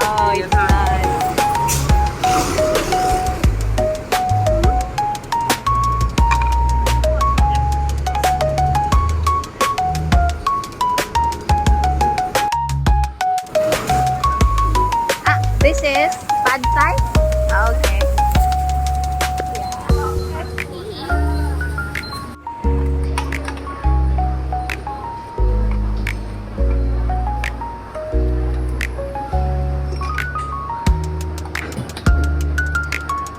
Oh, it's nice. This is pad thai? Okay.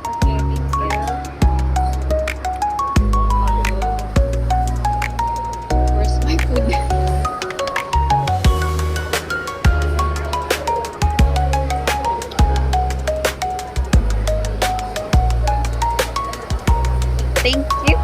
Okay, thank you. Where's my food? Thank you.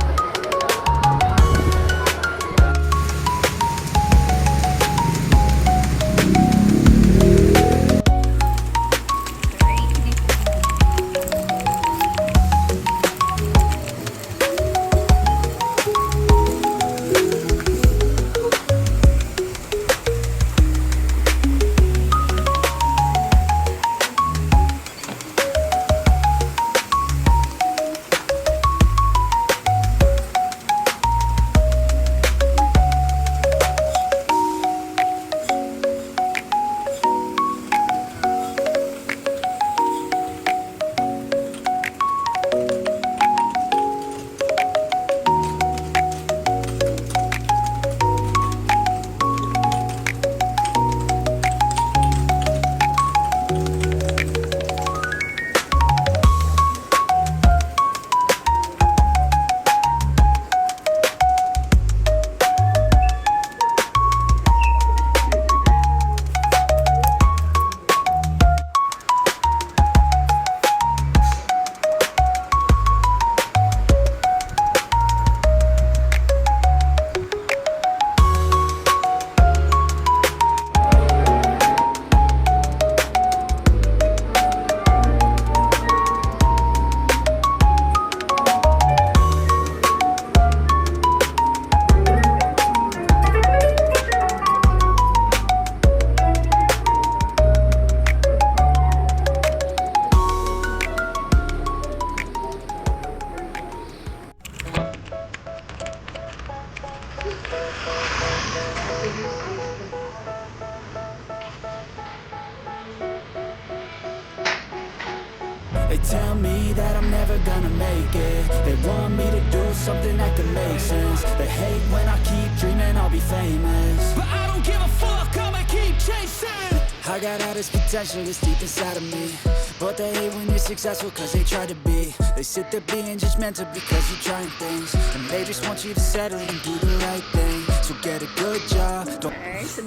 They tell me that I'm never gonna make it. They want me to do something that could make sense. They hate when I keep dreaming I'll be famous, but I don't give a fuck, I'ma keep chasing. I got all this potential that's deep inside of me, but they hate when you're successful cause they try to be. They sit there being judgmental because you're trying things, and they just want you to settle and do the right thing. So get a good job. So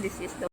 this is the